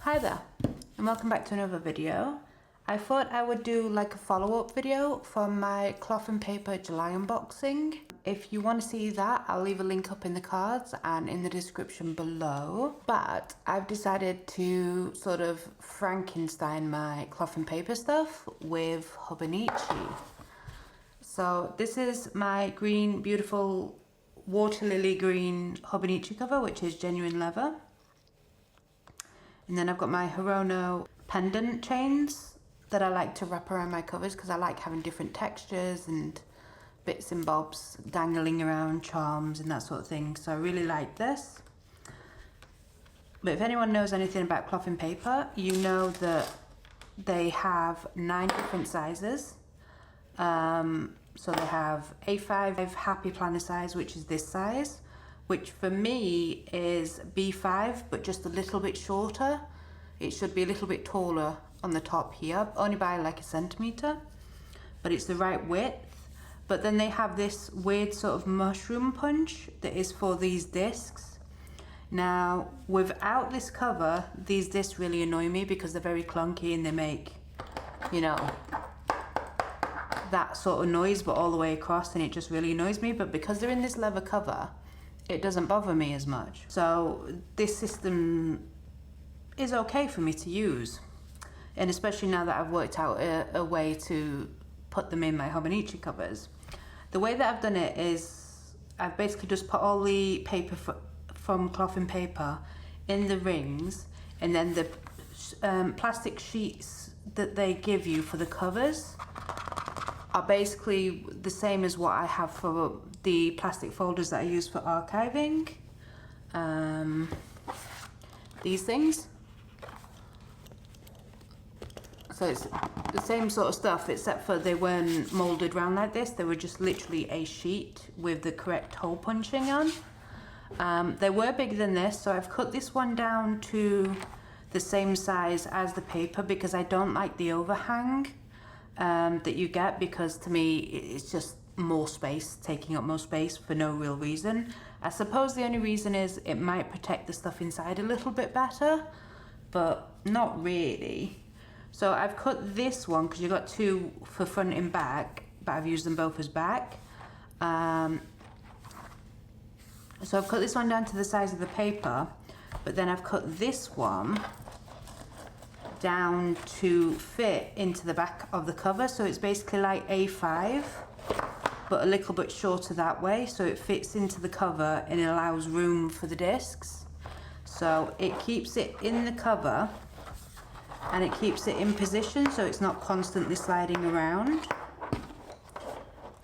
Hi there, and welcome back to another video. I thought I would do like a follow-up video from my cloth and paper July unboxing. If you want to see that, I'll leave a link up in the cards and in the description below. But I've decided to sort of Frankenstein my cloth and paper stuff with Hobonichi. So this is my green, beautiful water lily green Hobonichi cover, which is genuine leather. And then I've got my Hirono pendant chains that I like to wrap around my covers because I like having different textures and bits and bobs dangling around, charms and that sort of thing. So I really like this. But if anyone knows anything about cloth and paper, you know that they have 9 different sizes. So they have A5 happy planner size, which is this size, which for me is B5, but just a little bit shorter. It should be a little bit taller on the top here, only by like a centimetre, but it's the right width. But then they have this weird sort of mushroom punch that is for these discs. Now, without this cover, these discs really annoy me because they're very clunky and they make, you know, that sort of noise, but all the way across, and it just really annoys me. But because they're in this leather cover, it doesn't bother me as much. So this system is okay for me to use. And especially now that I've worked out a way to put them in my Hobonichi covers. The way that I've done it is I've basically just put all the paper from cloth and paper in the rings, and then the plastic sheets that they give you for the covers are basically the same as what I have for the plastic folders that I use for archiving. These things. So it's the same sort of stuff, except for they weren't molded round like this. They were just literally a sheet with the correct hole punching on. They were bigger than this, so I've cut this one down to the same size as the paper because I don't like the overhang that you get, because to me it's just more space, taking up more space for no real reason. I suppose the only reason is it might protect the stuff inside a little bit better, but not really. So I've cut this one because you've got 2 for front and back, but I've used them both as back. So I've cut this one down to the size of the paper, but then I've cut this one down to fit into the back of the cover. So it's basically like A5, but a little bit shorter that way. So it fits into the cover and it allows room for the discs. So it keeps it in the cover and it keeps it in position, so it's not constantly sliding around.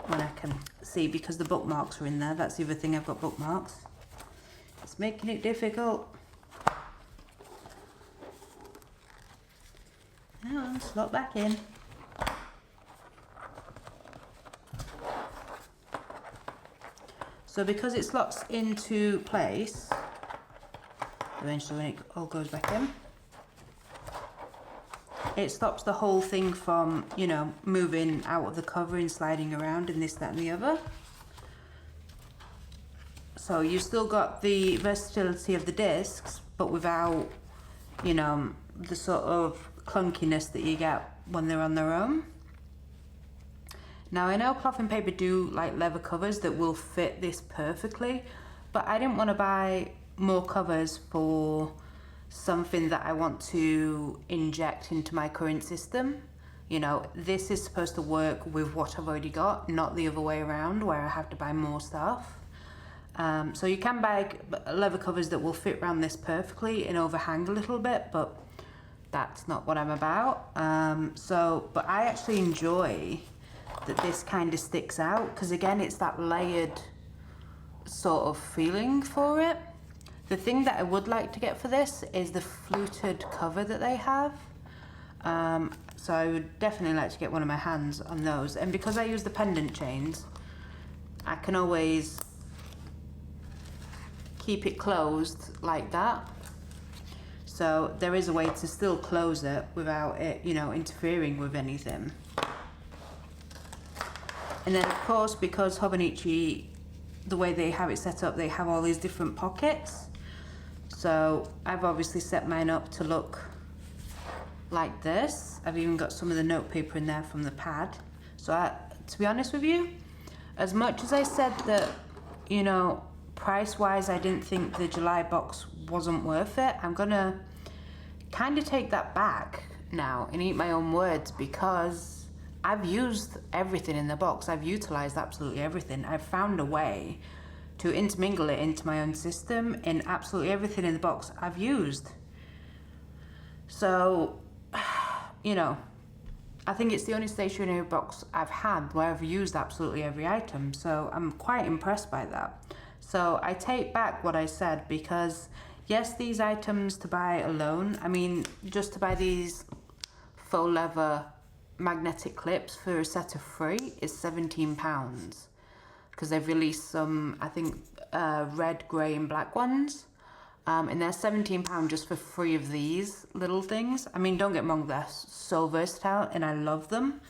When I can see, because the bookmarks are in there. That's the other thing, I've got bookmarks. It's making it difficult. Now, slot back in. So because it slots into place, eventually when it all goes back in, it stops the whole thing from, you know, moving out of the cover and sliding around and this, that and the other. So you've still got the versatility of the discs, but without, you know, the sort of clunkiness that you get when they're on their own. Now I know cloth and paper do like leather covers that will fit this perfectly, but I didn't want to buy more covers for something that I want to inject into my current system. You know, this is supposed to work with what I've already got, not the other way around where I have to buy more stuff. So you can buy leather covers that will fit around this perfectly and overhang a little bit, but that's not what I'm about. But I actually enjoy that this kind of sticks out, because again, it's that layered sort of feeling for it. The thing that I would like to get for this is the fluted cover that they have. So I would definitely like to get one of my hands on those. And because I use the pendant chains, I can always keep it closed like that. So there is a way to still close it without it, you know, interfering with anything. And then of course, because Hobonichi, the way they have it set up, they have all these different pockets. So I've obviously set mine up to look like this. I've even got some of the notepaper in there from the pad. So to be honest with you, as much as I said that, you know, price-wise, I didn't think the July box wasn't worth it, I'm gonna kind of take that back now and eat my own words, because I've used everything in the box. I've utilized absolutely everything. I've found a way to intermingle it into my own system, and absolutely everything in the box I've used. So, you know, I think it's the only stationery box I've had where I've used absolutely every item. So I'm quite impressed by that. So I take back what I said, because yes, these items to buy alone, I mean, just to buy these faux leather magnetic clips for a set of 3 is £17, because they've released some, I think, red, grey and black ones, and they're £17 just for 3 of these little things. I mean, don't get me wrong, they're so versatile and I love them,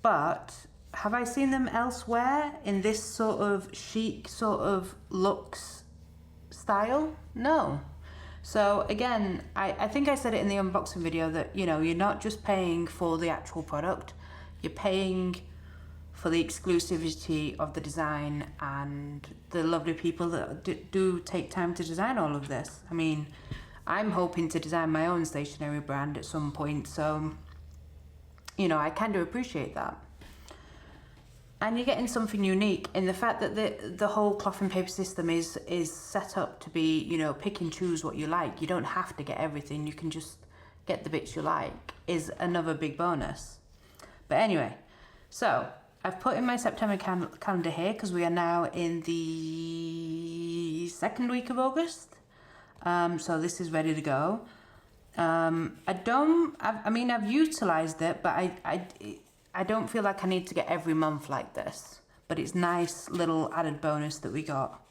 but have I seen them elsewhere in this sort of chic sort of looks style? No. So again, I think I said it in the unboxing video that, you know, you're not just paying for the actual product, you're paying for the exclusivity of the design and the lovely people that do take time to design all of this. I mean, I'm hoping to design my own stationery brand at some point, so, you know, I kind of appreciate that. And you're getting something unique in the fact that the whole cloth and paper system is set up to be, you know, pick and choose what you like. You don't have to get everything. You can just get the bits you like, is another big bonus. But anyway, so I've put in my September calendar here, because we are now in the 2nd week of August. So this is ready to go. I mean, I've utilized it, but I don't feel like I need to get every month like this, but it's nice little added bonus that we got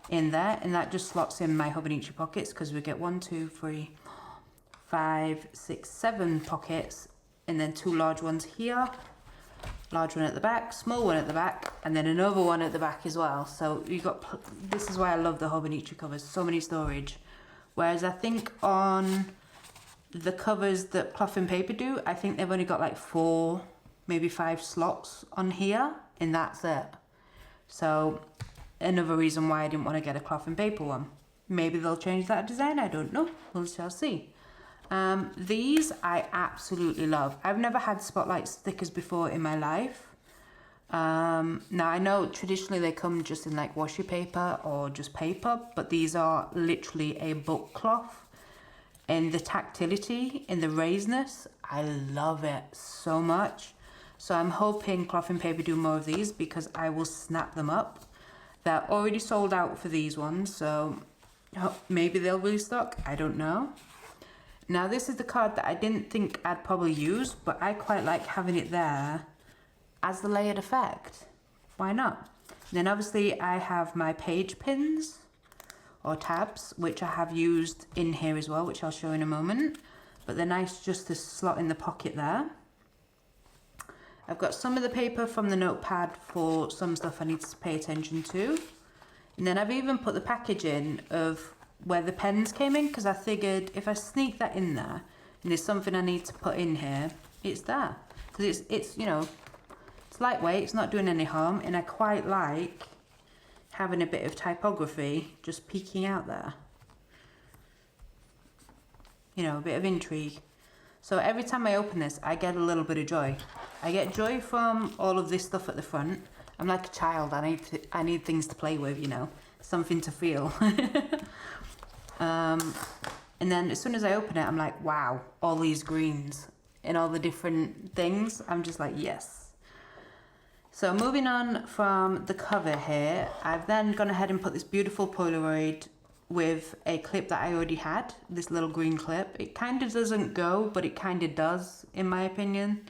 in there, and that just slots in my Hobonichi pockets, because we get 1, 2, 3, 5, 6, 7 pockets, and then 2 large ones here, large one at the back, small one at the back, and then another one at the back as well. So you got, this is why I love the Hobonichi covers, so many storage. Whereas I think on the covers that cloth and paper do, I think they've only got like 4, maybe 5 slots on here, and that's it. So another reason why I didn't want to get a cloth and paper one. Maybe they'll change that design, I don't know, we shall see. These I absolutely love. I've never had spotlight stickers before in my life. Now I know traditionally they come just in like washi paper or just paper, but these are literally a book cloth. And the tactility and the raisiness, I love it so much. So I'm hoping cloth and paper do more of these, because I will snap them up. They're already sold out for these ones, so maybe they'll restock, I don't know. Now this is the card that I didn't think I'd probably use, but I quite like having it there as the layered effect. Why not? And then obviously I have my page pins or tabs, which I have used in here as well, which I'll show in a moment. But they're nice just to slot in the pocket there. I've got some of the paper from the notepad for some stuff I need to pay attention to. And then I've even put the package in of where the pens came in, because I figured if I sneak that in there and there's something I need to put in here, it's there. Because it's you know, it's lightweight, it's not doing any harm, and I quite like having a bit of typography just peeking out there. You know, a bit of intrigue. So every time I open this, I get a little bit of joy. I get joy from all of this stuff at the front. I'm like a child, I need things to play with, you know, something to feel. And then as soon as I open it, I'm like, wow, all these greens and all the different things. I'm just like, yes. So moving on from the cover here, I've then gone ahead and put this beautiful Polaroid with a clip that I already had, this little green clip. It kind of doesn't go, but it kind of does, in my opinion.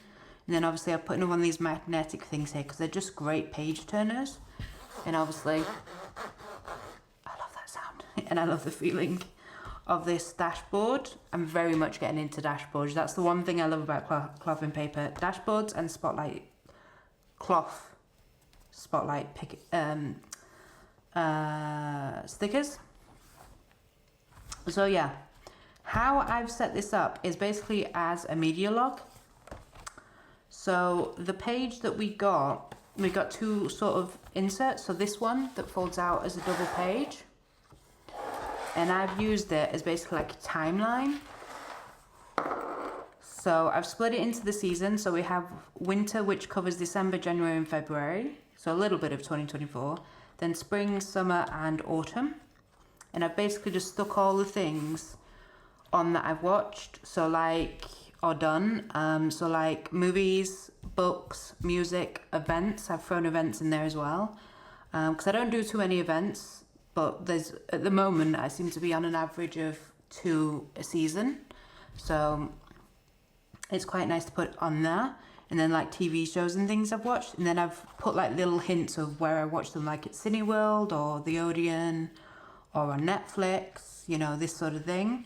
And then obviously I've put in one of these magnetic things here, because they're just great page turners. And obviously, I love that sound. And I love the feeling of this dashboard. I'm very much getting into dashboards. That's the one thing I love about cloth and paper. Dashboards and spotlight, cloth spotlight stickers. So yeah, How I've set this up is basically as a media log. So the page that we got two sort of inserts. So this one that folds out as a double page, and I've used it as basically like a timeline. So I've split it into the season. So we have winter, which covers December, January and February. So a little bit of 2024. Then spring, summer and autumn. And I've basically just stuck all the things on that I've watched. So like, or done. So like movies, books, music, events. I've thrown events in there as well. Because I don't do too many events. But there's, at the moment, I seem to be on an average of 2 a season. So it's quite nice to put on there. And then like TV shows and things I've watched. And then I've put like little hints of where I watched them, like at Cineworld or the Odeon or on Netflix, you know, this sort of thing.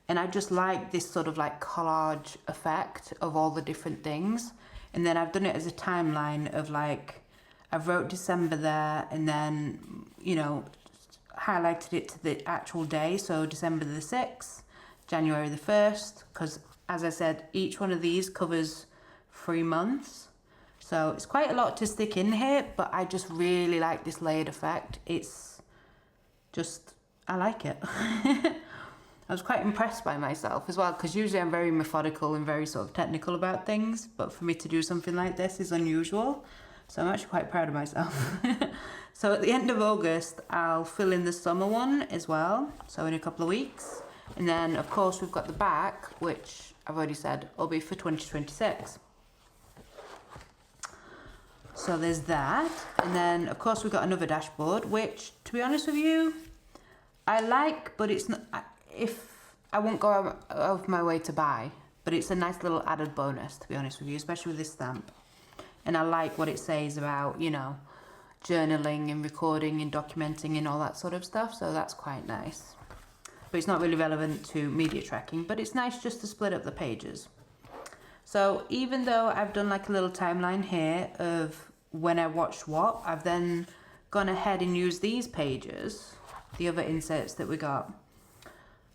And I just like this sort of like collage effect of all the different things. And then I've done it as a timeline of like, I've wrote December there and then, you know, highlighted it to the actual day. So December the 6th, January the 1st, because as I said, each one of these covers 3 months. So it's quite a lot to stick in here, but I just really like this layered effect. It's just, I like it. I was quite impressed by myself as well, because usually I'm very methodical and very sort of technical about things, but for me to do something like this is unusual. So I'm actually quite proud of myself. So at the end of August, I'll fill in the summer one as well. So in a couple of weeks. And then of course we've got the back, which I've already said will be for 2026. So there's that. And then of course we've got another dashboard, which to be honest with you, I like, but it's not, if I won't go out of my way to buy, but it's a nice little added bonus, to be honest with you, especially with this stamp. And I like what it says about, you know, journaling and recording and documenting and all that sort of stuff. So that's quite nice. But it's not really relevant to media tracking, but it's nice just to split up the pages. So even though I've done like a little timeline here of when I watched what, I've then gone ahead and used these pages, the other inserts that we got.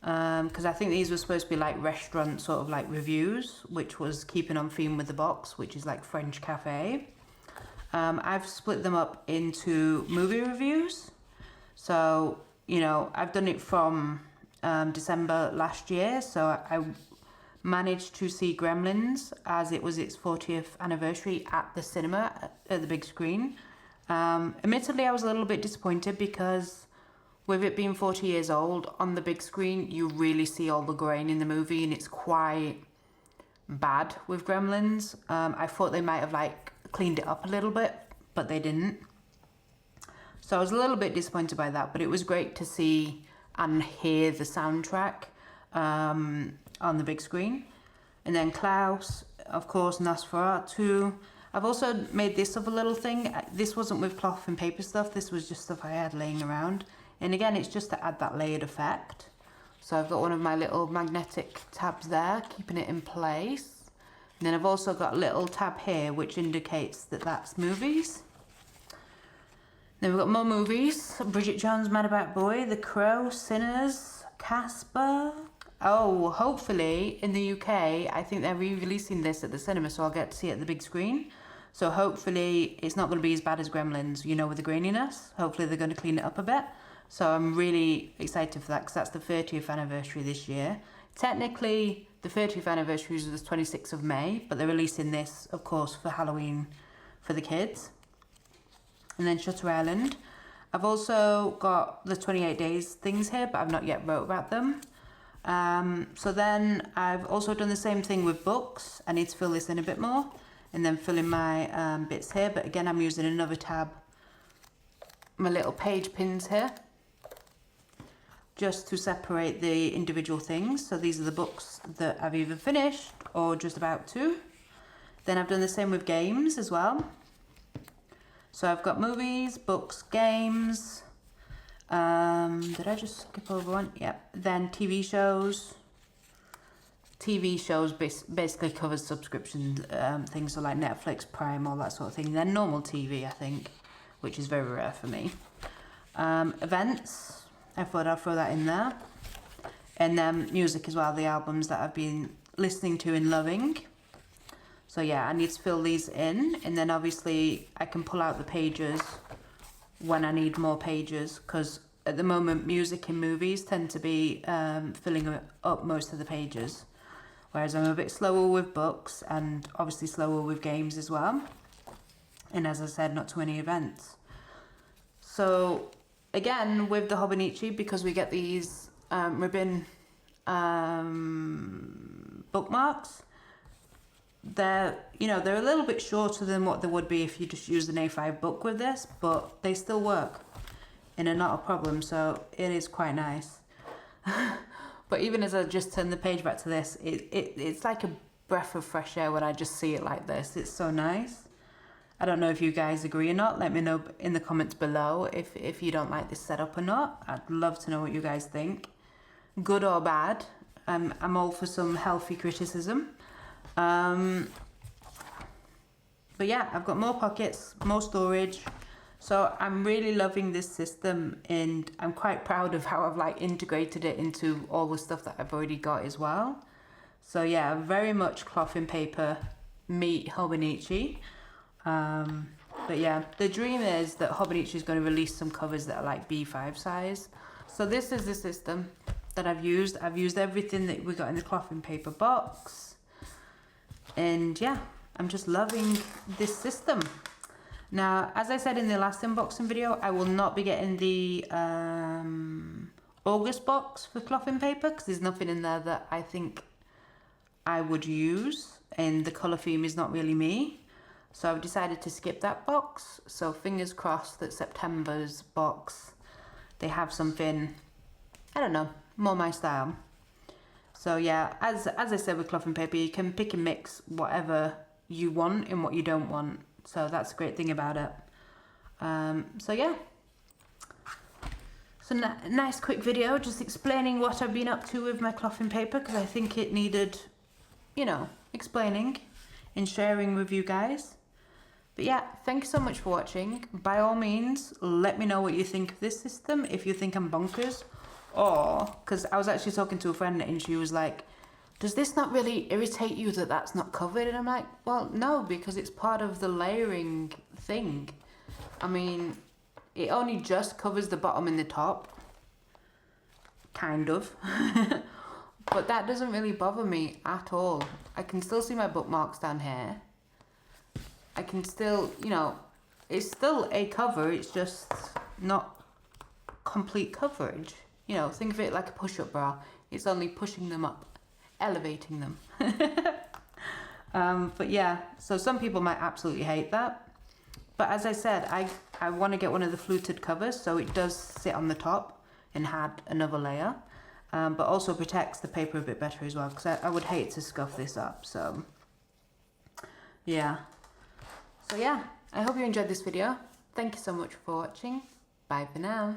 Because I think these were supposed to be like restaurant sort of like reviews, which was keeping on theme with the box, which is like French cafe. I've split them up into movie reviews. So, you know, I've done it from December last year. So I managed to see Gremlins as it was its 40th anniversary at the cinema at the big screen. Admittedly, I was a little bit disappointed because with it being 40 years old, on the big screen, you really see all the grain in the movie and it's quite bad with Gremlins. I thought they might have like cleaned it up a little bit, but they didn't. So I was a little bit disappointed by that, but it was great to see and hear the soundtrack on the big screen. And then Klaus, of course, Nosferatu. I've also made this other little thing. This wasn't with cloth and paper stuff. This was just stuff I had laying around. And again, it's just to add that layered effect. So I've got one of my little magnetic tabs there, keeping it in place. And then I've also got a little tab here, which indicates that that's movies. Then we've got more movies. Bridget Jones' Mad About Boy, The Crow, Sinners, Casper. Oh, hopefully in the UK, I think they're re-releasing this at the cinema, so I'll get to see it at the big screen. So hopefully it's not going to be as bad as Gremlins, you know, with the graininess. Hopefully they're going to clean it up a bit. So I'm really excited for that because that's the 30th anniversary this year. Technically, the 30th anniversary is the 26th of May, but they're releasing this, of course, for Halloween for the kids. And then Shutter Island. I've also got the 28 days things here, but I've not yet wrote about them. So then I've also done the same thing with books. I need to fill this in a bit more and then fill in my bits here. But again, I'm using another tab, my little page pins here, just to separate the individual things. So these are the books that I've either finished or just about to. Then I've done the same with games as well. So I've got movies, books, games. Did I just skip over one? Yep. Then TV shows. TV shows basically covers subscription things, so like Netflix, Prime, all that sort of thing. Then normal TV, I think, which is very rare for me. Events. I thought I'd throw that in there. And then music as well, the albums that I've been listening to and loving. So yeah, I need to fill these in, and then obviously I can pull out the pages when I need more pages, because at the moment music and movies tend to be filling up most of the pages, whereas I'm a bit slower with books and obviously slower with games as well, and as I said, not too many events. So again, with the Hobonichi, because we get these ribbon bookmarks, they're a little bit shorter than what they would be if you just used an A5 book with this, but they still work and are not a problem, so it is quite nice. But even as I just turn the page back to this, it's like a breath of fresh air when I just see it like this. It's so nice. I don't know if you guys agree or not. Let me know in the comments below if you don't like this setup or not. I'd love to know what you guys think, good or bad. I'm all for some healthy criticism. But yeah, I've got more pockets, more storage, so I'm really loving this system, and I'm quite proud of how I've like integrated it into all the stuff that I've already got as well. So yeah, very much cloth and paper meet Hobonichi. But yeah, the dream is that Hobonichi is going to release some covers that are like B5 size. So this is the system that I've used. I've used everything that we got in the cloth and paper box. And yeah, I'm just loving this system. Now, as I said in the last unboxing video, I will not be getting the August box for cloth and paper, because there's nothing in there that I think I would use, and the colour theme is not really me. So I've decided to skip that box. So fingers crossed that September's box, they have something, I don't know, more my style. So yeah, as I said with cloth and paper, you can pick and mix whatever you want and what you don't want. So that's a great thing about it. So yeah. So nice quick video just explaining what I've been up to with my cloth and paper, because I think it needed, explaining and sharing with you guys. But yeah, thank you so much for watching. By all means, let me know what you think of this system, if you think I'm bonkers. Or, because I was actually talking to a friend and she was like, does this not really irritate you that that's not covered? And I'm like, well, no, because it's part of the layering thing. I mean, it only just covers the bottom and the top. Kind of. But that doesn't really bother me at all. I can still see my bookmarks down here. I can still, it's still a cover, it's just not complete coverage. Think of it like a push-up bra. It's only pushing them up, elevating them. But yeah, so some people might absolutely hate that. But as I said, I want to get one of the fluted covers, so it does sit on the top and had another layer. But also protects the paper a bit better as well, because I would hate to scuff this up. So yeah. So yeah, I hope you enjoyed this video. Thank you so much for watching. Bye for now.